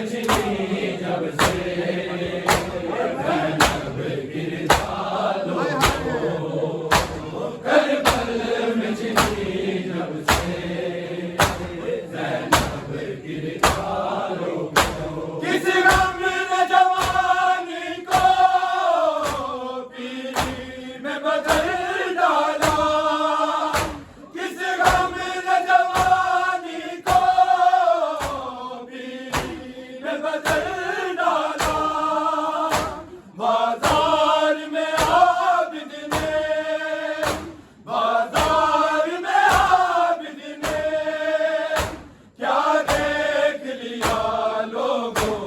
में छिनी जब से ज़ैनब गिरदालो करबल में छिनी जब से ज़ैनब गिरदालो किस गम ने जवानी को पीरी में बदल डाला किस गम ने जवानी को पीरी में बदल डाला बाजार में आबिद ने क्या देख लिया लोगों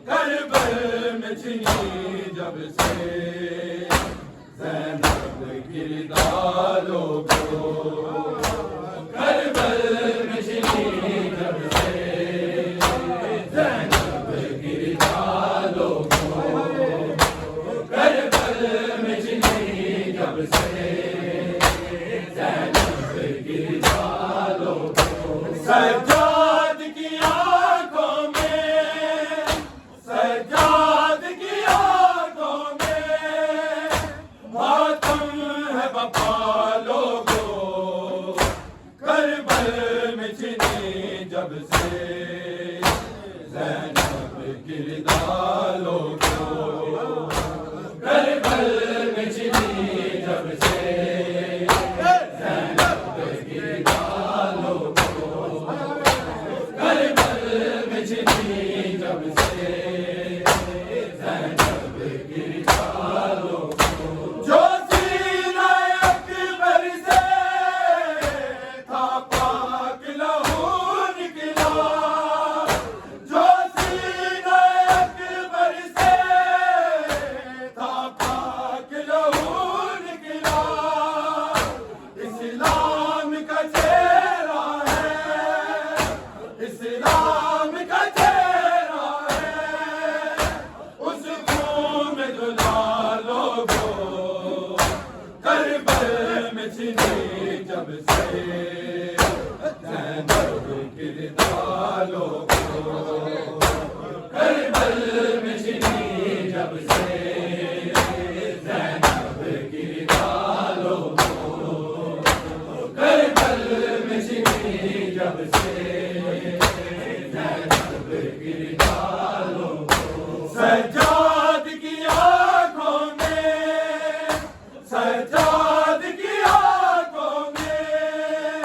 करबल में छिनी जब से ज़ैनब गिरदालो करबल में छिनी जब से ज़ैनब गिरदालो करबल में छिनी जब से ज़ैनब गिरदालो सज्जाद की आंखों में सज्जाद की आंखों में मातम है बपा लोगों करबल में छिनी जब से ज़ैनब गिरदालो करबल में छिनी जब से ज़ैनब गिरदालो करबल में छिनी जब से ज़ैनब गिरदालो जो सीना अकबर से था पाक लहू निकला जो सीना अकबर से था पाक लहू निकला इस्लाम का चेहरा है इस्लाम का चेहरा है उस खून में धुला लोगों करबल में छिनी जब से ज़ैनब गिरदालो करबल में छिनी जब से ज़ैनब गिरदालो करबल में छिनी जब से ज़ैनब गिरदालो सज्जाद की आंखों में सज्जाद की आंखों में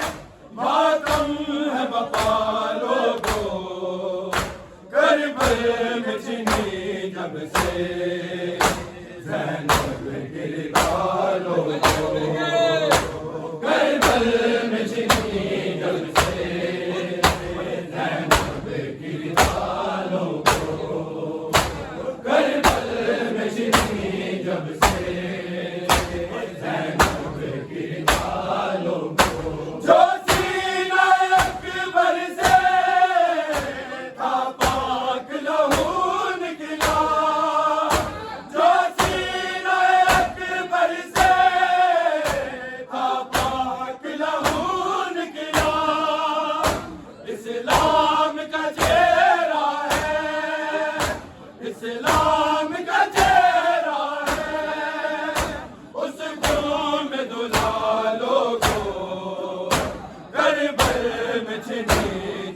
मातम है बपा लोगों करबल में छिनी जब से ज़ैनब गिरदालो करबल में छिनी जब से ज़ैनब गिरदालो करबल में छिनी जब से ज़ैनब गिरदालो जो सीना अकबर से था पाक लहू निकला जो सीना अकबर से था पाक लहू निकला इस्लाम का चेहरा है इस्लाम का चेहरा है उस खून में धुला लोगों करबल में छिनी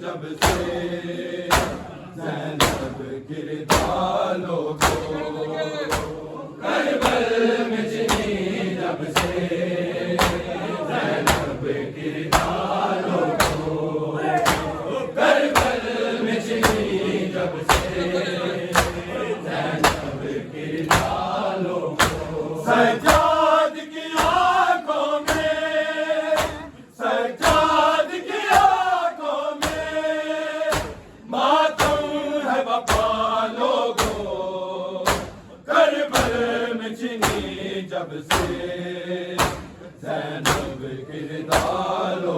जब से ज़ैनब गिरदालो करबल में छिनी जब से ज़ैनब गिरदालो करबल में छिनी जब से ज़ैनब गिरदालो सज्जाद की आंखों में सज्जाद की आंखों में मातम है बपा लोगों करबल में छिनी जब से ज़ैनब गिरदालो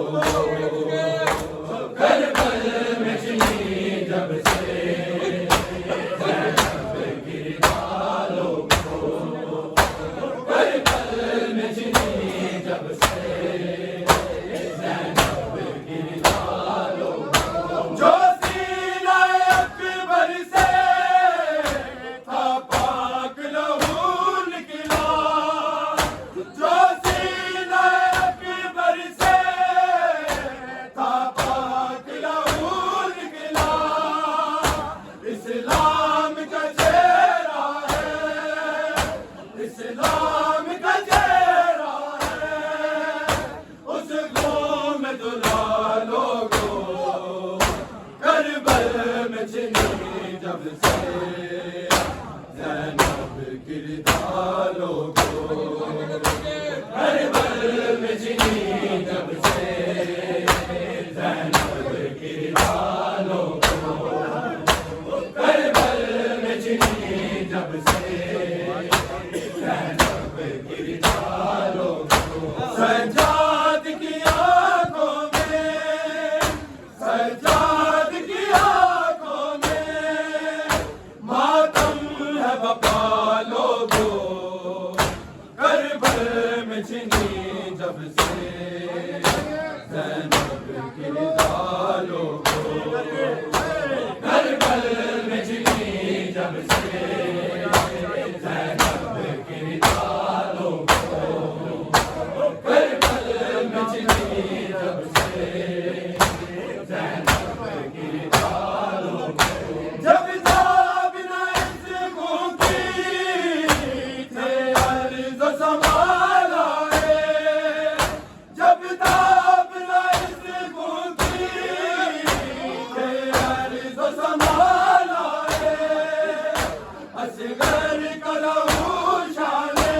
करबल में छिनी जब से ज़ैनब गिरदालो करबल में छिनी जब से ज़ैनब गिरदालो जो सीना में छिनी जब से ज़ैनब किरदारों को, करबल में छिनी जब से ज़ैनब किरदारों को, करबल में छिनी जब से ज़ैनब किरदारों को। सज्जाद की आंखों में, सज्जाद की आंखों में मातम है वफा लोगों, करबल में छिनी जब से ज़ैनब किरदारों को, करबल में छिनी जब से ज़ैनब किरदारों को, करबल में छिनी जब से ज़ैनब किरदारों को। जब ताब न इश्क़ों की थे अर्ज़ व समा लाए, जब ताब न इश्क़ों की थे अर्ज़ व समा लाए, असगर का लहू शाने,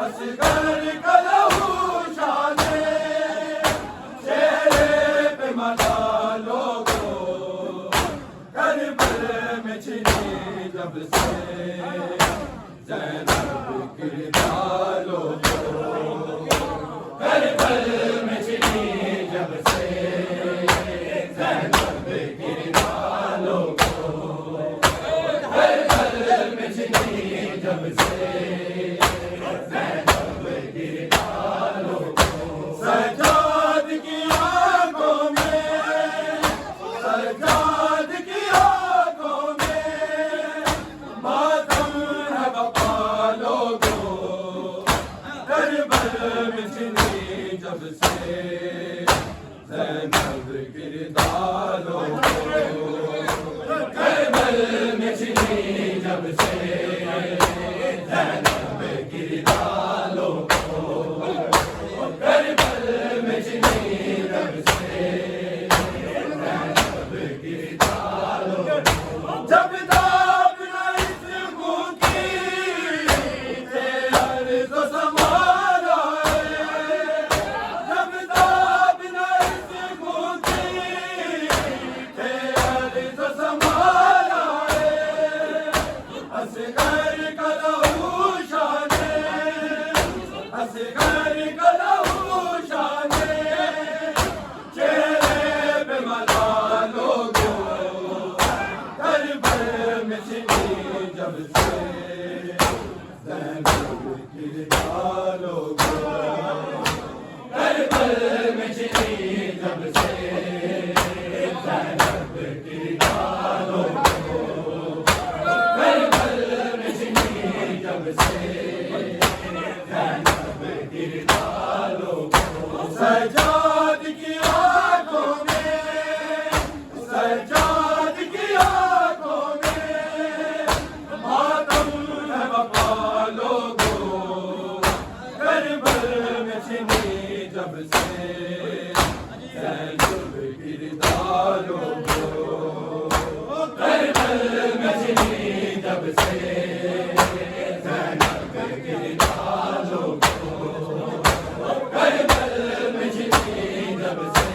असगर का लहू शाने, चेहरे पे मला लोगों, करबल में छिनी जब से ज़ैनब किरदारों को, करबल में छिनी जब से ज़ैनब किरदारों को, करबल में छिनी जब से ज़ैनब किरदारों को। सज्जाद की आंखों में, सज्जाद की आंखों में मातम है वफा लोगों, करबल में छिनी जब से ज़ैनब किरदारों को, करबल में छिनी जब से ज़ैनब किरदारों को, करबल में छिनी जब से ज़ैनब किरदारों को। जब ताब न इश्क़ों की थे अर्ज़ व समा लाए, जब ताब न इश्क़ों की थे अर्ज़ व समा लाए, असगर का लहू शाने, असगर का लहू शाने, चेहरे पे मला लोगों, करबल में छिनी जब से ज़ैनब किरदारों को, करबल में छिनी जब से ज़ैनब किरदारों को, करबल में छिनी जब से ज़ैनब किरदारों को। सज्जाद की आंखों में, सज्जाद की आंखों में मातम है वफा लोगों, करबल में छिनी जब से ज़ैनब किरदारों को, करबल में छिनी जब से ज़ैनब किरदारों को, करबल में छिनी जब से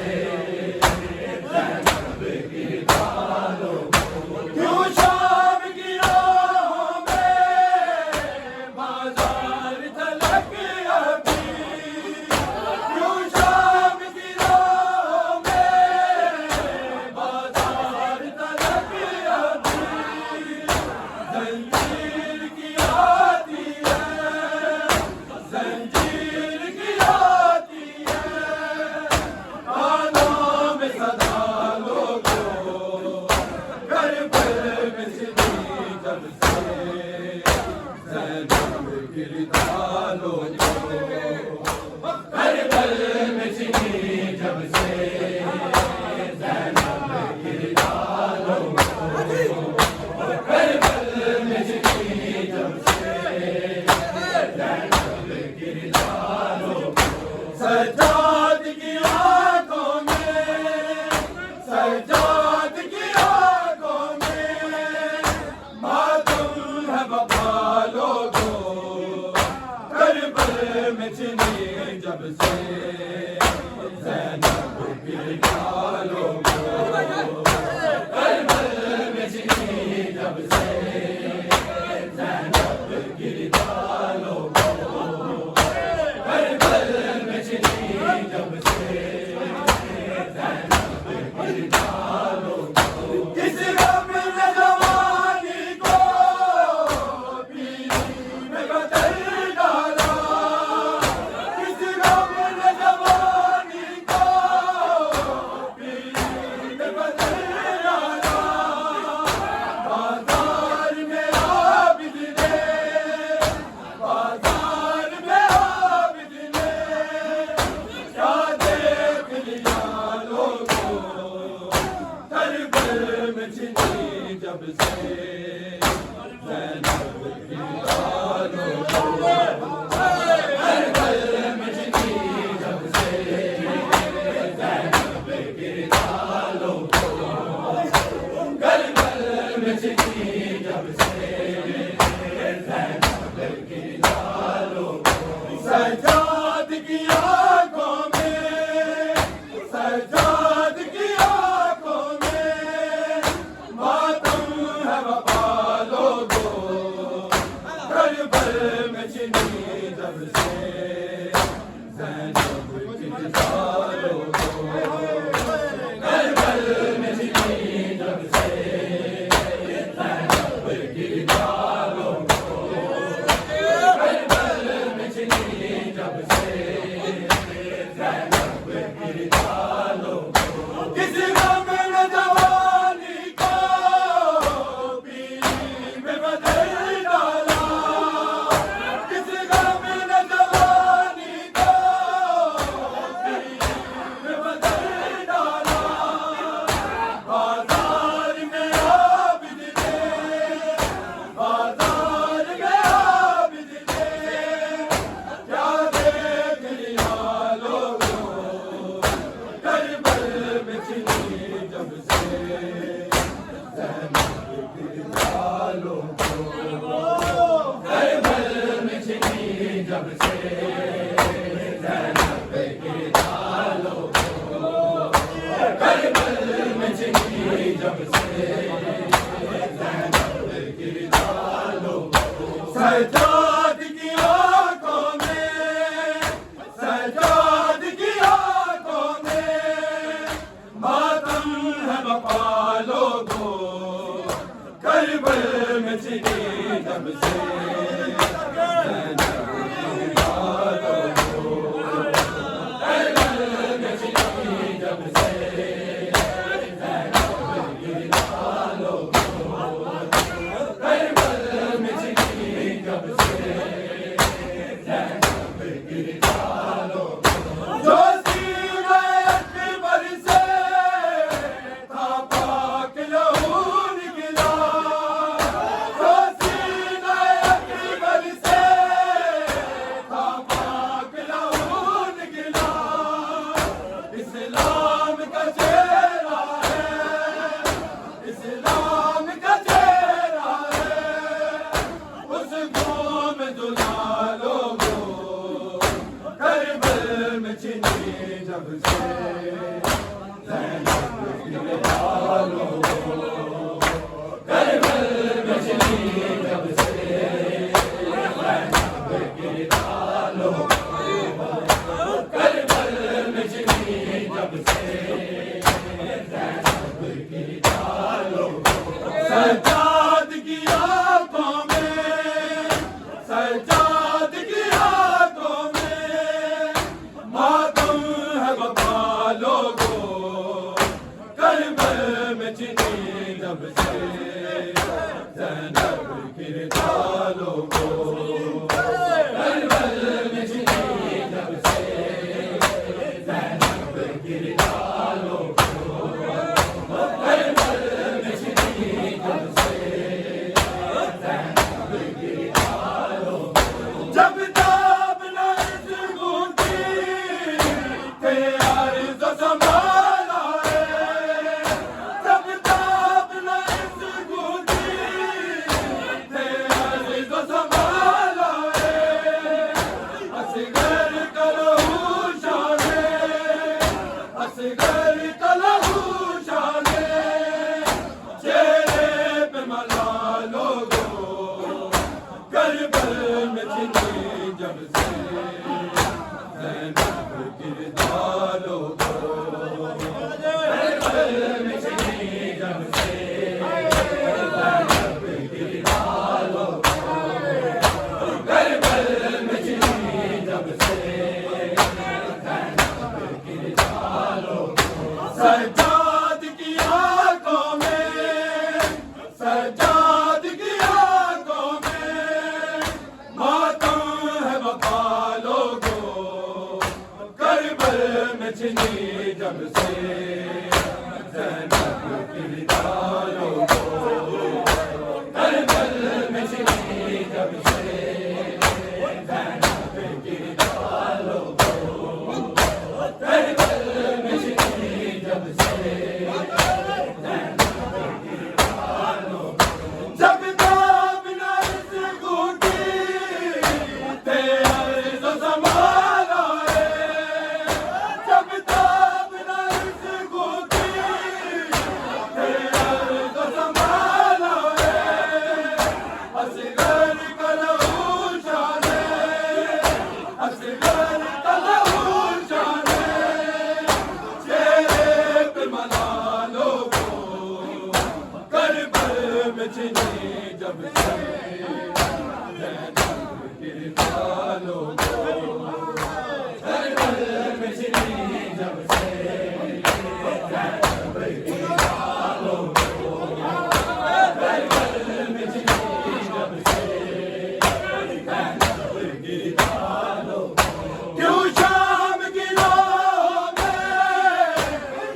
ज़ैनब किरदारों को। में छिनी जब से ज़ैनब की गालों को, करबल में छिनी जब से ज़ैनब की गालों को, करबल में छिनी जब से ज़ैनब की गालों को। सजाद की आँखों में, सजाद की आँखों में मातम है वफा लोगों, करबल में छिनी जब से ज़ैनब की गालों को, करबल में छिनी जब से ज़ैनब की गालों को, करबल में छिनी जब से ज़ैनब की गालों को। किस गम न जवानी को पीली में बदल डाला, किस गम न जवानी को पीली में बदल डाला। बाजार में आबिद ने, बाजार में आबिद ने क्या देख लिया लोगों, करबल में छिनी जब से ज़ैनब की गालों को, करबल में छिनी जब से ज़ैनब की गालों को, करबल में छिनी जब से ज़ैनब की गालों को। सजाद की आँखों में, सजाद की आँखों में मातम है वफा लोगों, करबल में छिनी जब से ज़ैनब की गालों को, करबल में छिनी जब से ज़ैनब की गालों को, करबल में छिनी जब से ज़ैनब की गालों को। जो सीने अकबर से था पाक लहू निकला, जो सीने अकबर से था पाक लहू निकला। इस्लाम का चेहरा है, इस्लाम का चेहरा है, उसको में दुला लोगों, करबल में छिनी जब से ज़ैनब की गालों को, करबल में छिनी जब से ज़ैनब की गालों को, करबल में छिनी जब से ज़ैनब की गालों को। सजाद की आँखों में, सजाद की आँखों में मातम है वफा लोगों, करबल में छिनी जब से ज़ैनब की गालों को, करबल में छिनी जब से ज़ैनब की गालों को, करबल में छिनी जब से ज़ैनब की गालों को। जब ताब न इस गूंजी थे अर्ज़ संभाला है, जब ताब न इस गूंजी थे अर्ज़ संभाला है। असगर का लहू शाने, असगर का लहू शाने चेहरे पे मला लोगों, करबल में छिनी जब से ज़ैनब की गालों को, करबल में छिनी जब से ज़ैनब की गालों को, करबल में छिनी जब से ज़ैनब की गालों को। सजाद की आँखों में, सजाद की आँखों में मातम है वफा लोगों, करबल में छिनी जब से ज़ैनब की गालों में छिनी जब से ज़ैनब गिरता लोगों करबल में छिनी जब से ज़ैनब गिरता लोगों करबल में छिनी जब से ज़ैनब गिरता लोगों क्यों शाम की राहों में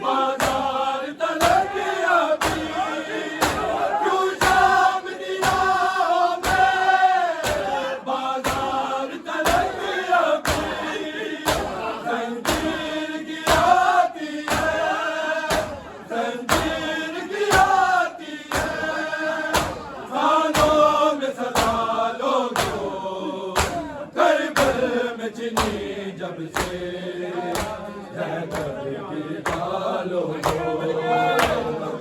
बाजार तलक अभी क्यों शाम की राहों में बाजार तलक अभी जंजीर की आती है जंजीर की आती है खानों में सजा लोगों करबल में छिनी जब से ज़ैनब गिरता लोगों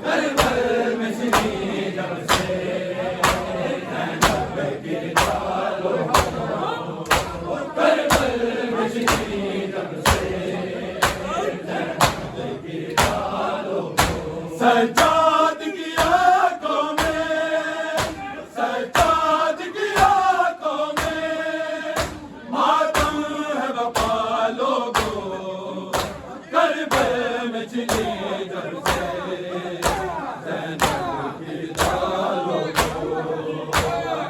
करबल में छिनी जब से ज़ैनब गिरता लोगों करबल में छिनी जब से ज़ैनब गिरता लोगों सज्जाद की आंखों में सज्जाद की आंखों में मातम है वफा लोगों करबल में छिनी जब से ज़ैनब गिरता लोगों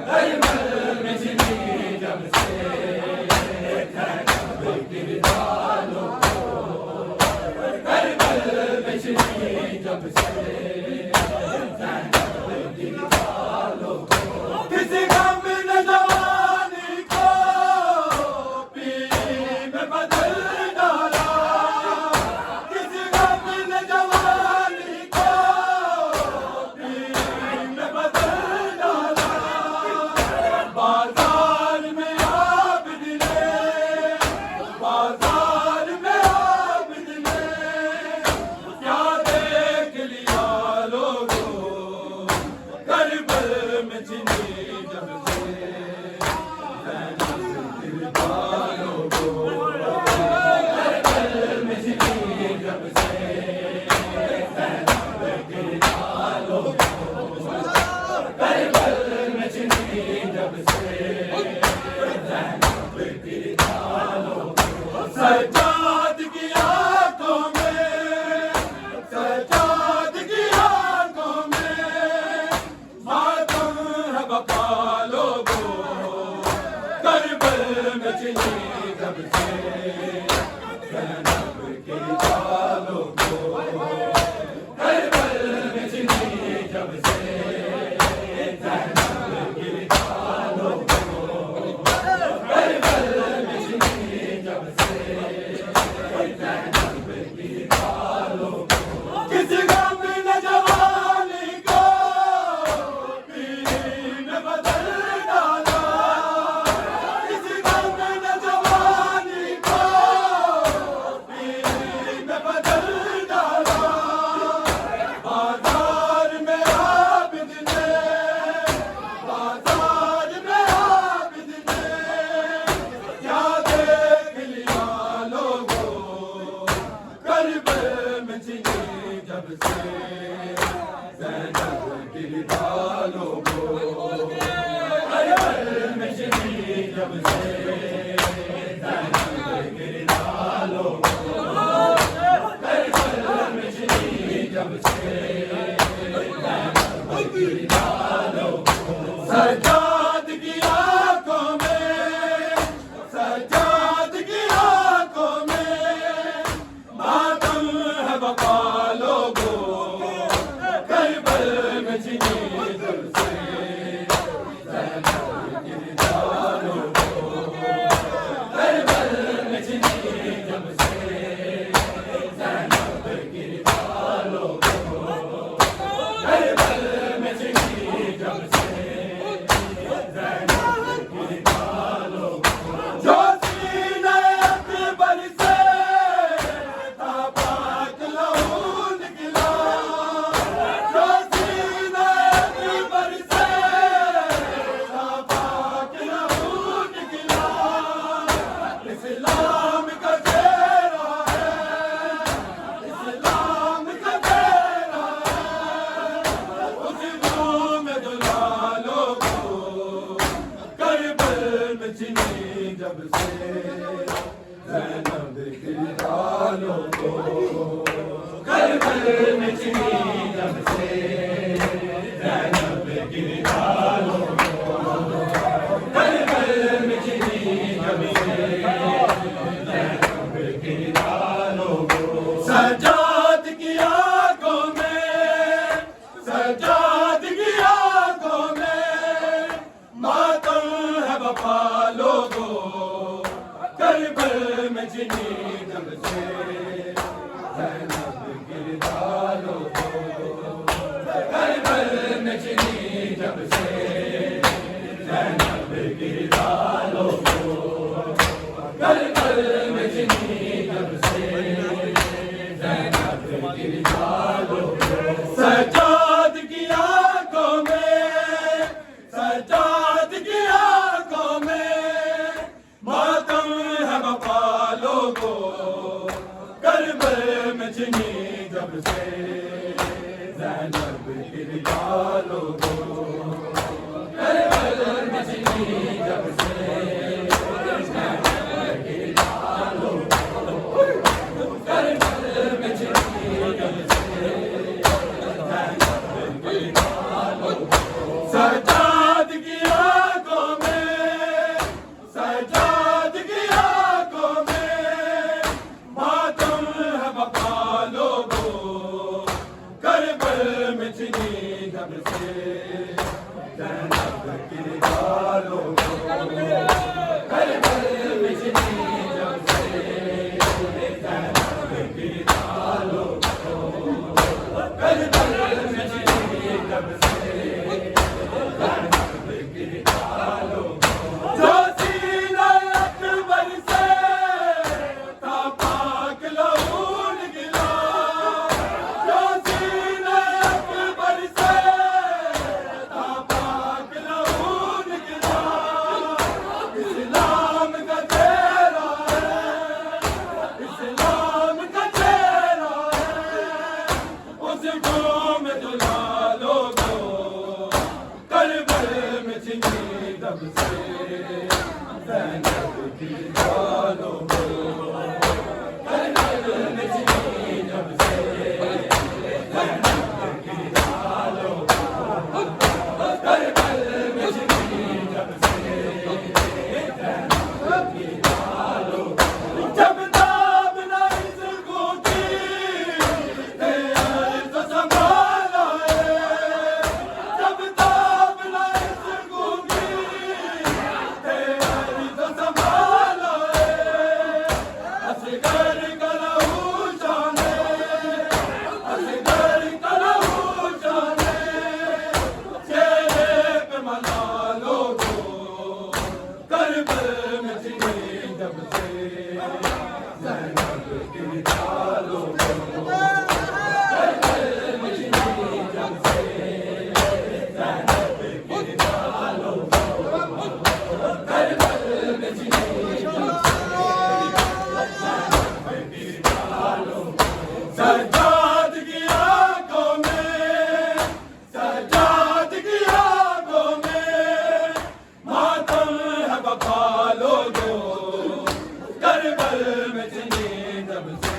करबल में छिनी जब से ज़ैनब गिरता लोगों करबल में छिनी जब से ज़ैनब गिरता लोगों किसी गम न जवानी को पीरी में बदल डाला किसी गम न जवानी को पीरी में बदल डाला बाजार में आबिद ने बाजार में आबिद ने क्या देख लिया लोगों करबल में छिनी जब से ज़ैनब गिरता लोगों करबल में छिनी जब से ज़ैनब गिरता लोगों करबल में छिनी जब से ज़ैनब गिरता लोगों सज्जाद की आंखों में सज्जाद की आंखों में मातम है वफा लोगों करबल में छिनी जब से ज़ैनब गिरता लोगों करबल में छिनी जब से ज़ैनब गिरता लोगों करबल में छिनी जब से ज़ैनब गिरता लोगों किसी गम न जवानी को पीरी में बदल डाला किसी गम न जवानी को पीरी में बदल डाला बाजार में आबिद ने बाजार में आबिद ने क्या देख लिया लोगों करबल में छिनी जब से ज़ैनब गिरता लोगों करबल में छिनी जब से ज़ैनब गिरता लोगों करबल में छिनी जब से ज़ैनब गिरता लोगों सज्जाद की आंखों में सज्जाद की आंखों में मातम है वफा लोगों करबल में छिनी जब से ज़ैनब गिरता लोगों जब से ज़ैनब की बालों को करबल में छिनी जब से ज़ैनब की बालों को करबल में छिनी जब से ज़ैनब की बालों को सजाद की आंखों में सजाद की आंखों में मातम है वफा लोगों करबल में छिनी जब से ज़ैनब की बालों को करबल में छिनी जब से ज़ैनब की बालों को करबल में छिनी जब से ज़ैनब की बालों को सजाद की आंखों में सजाद की आंखों में मातम है वफा लोगों करबल में छिनी जब से ज़ैनब की बालों को करबल में छिनी जब से ज़ैनब की बालों को करबल में छिनी जब से ज़ैनब की बालों को सजाद की आंखों में सजाद की आंखों में मातम है वफा लोगों करबल में छिनी जब से ज़ैनब की बालों को करबल में छिनी जब से ज़ैनब की बालों को करबल में छिनी जब से ज़ैनब की बालों को जो सीना अकबर से था पाक लहू निकला जो सीना अकबर से था पाक लहू निकला इस्लाम का चेहरा है इस्लाम का चेहरा है उसको में दुला लोगो करबल में छिनी जब से ज़ैनब की बालों को करबल में छिनी जब से ज़ैनब की बालों को करबल में छिनी जब से ज़ैनब की बालों को जब ताब ना इसको की तेरे तो संभाला है जब ताब ना इसको की तेरे तो संभाला है असगर का लहू जाने असगर का लहू जाने चेहरे पे मला लोगो करबल में छिनी जब से ज़ैनब की बालों को करबल में छिनी जब से ज़ैनब की बालों को करबल में छिनी जब से ज़ैनब की बालों को सजाद की आंखों में सजाद की आंखों में मातम है वफा लोगों करबल में छिनी जब से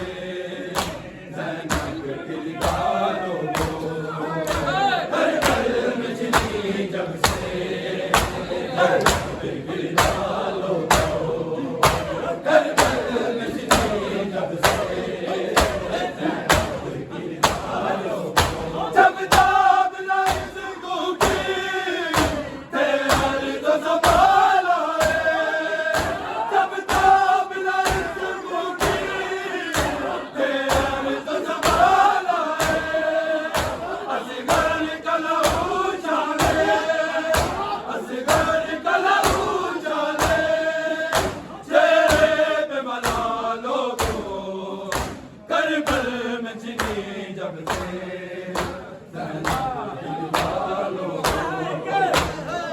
ज़ैनब की बालों को करबल में छिनी जब से ज़ैनब की बालों को करबल में छिनी जब से ज़ैनब की बालों को जब ताब ना इसको की तेरे तो संभाला है जब ताब ना इसको की तेरे तो संभाला है असगर का लहू जाने असगर का लहू जाने चेहरे पे मला लोगो करबल में छिनी जब से ज़ैनब की बालों को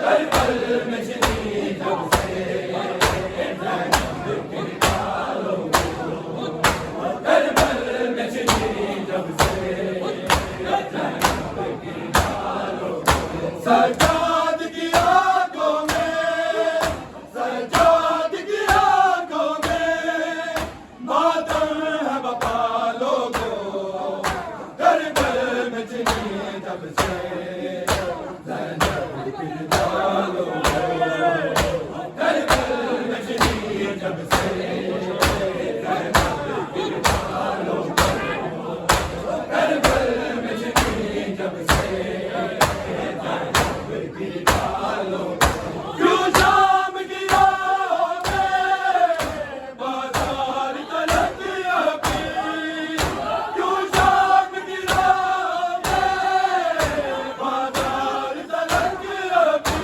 करबल में छिनी जब से ज़ैनब की बालों को करबल में छिनी जब से ज़ैनब की बालों को सजाद की आंखों में सजाद की ज़ैनब की डालो कर पल में छिनी जब से ज़ैनब की डालो कर पल में छिनी जब से ज़ैनब की डालो क्यों शाम की राहों में बाजार तलक अभी क्यों शाम की राहों में बाजार तलक अभी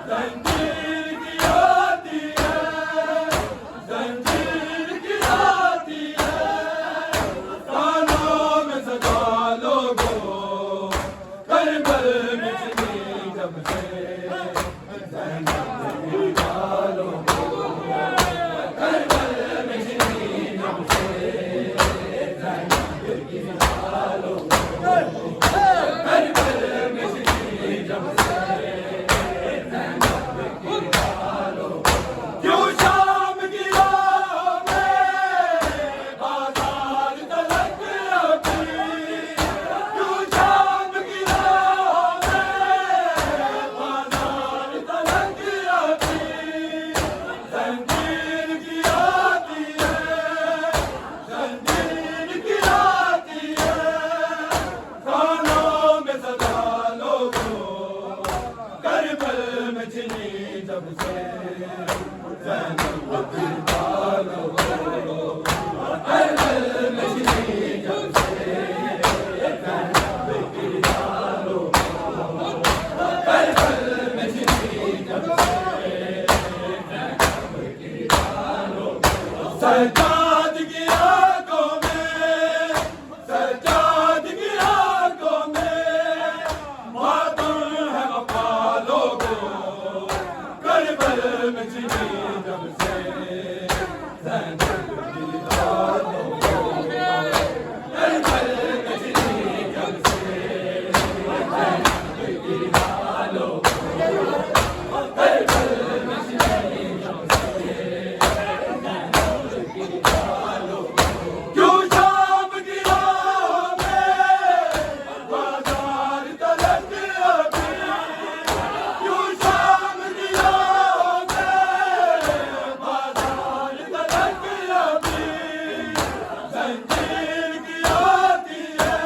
जंजीर की आती है जंजीर की आती है कानों में सजा लोगो करबल में छिनी जब से ज़ैनब की डालो करबल में छिनी जब से ज़ैनब की डालो करबल में छिनी जब से ज़ैनब की डालो क्यों शाम की राहों में बाजार तलक अभी क्यों शाम की राहों में बाजार तलक अभी जंजीर की आती है जंजीर की आती है कानों में सजा लोगो करबल में छिनी जब से ज़ैनब की डालो करबल में छिनी जब से ज़ैनब की डालो करबल में छिनी जब से ज़ैनब की डालो सज्जाद की आंखों में सज्जाद की आंखों में मातम है वफा लोगो करबल में छिनी जब से ज़ैनब की डालो करबल में छिनी जब से ज़ैनब की डालो करबल में छिनी जब से ज़ैनब की डालो क्यों शाम की राहों में बाजार तलक अभी क्यों शाम की राहों में बाजार तलक अभी जंजीर की आती है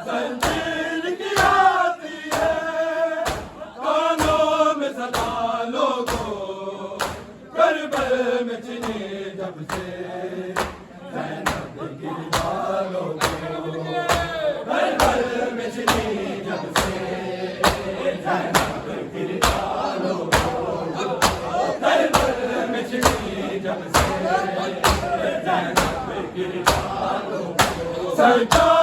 जंजीर की आती है कानों में सदा लोगो करबल में छिनी जब से ज़ैनब की डालो करबल में छिनी जब से ज़ैनब की डालो करबल में छिनी जब से ज़ैनब की डालो सज्जाद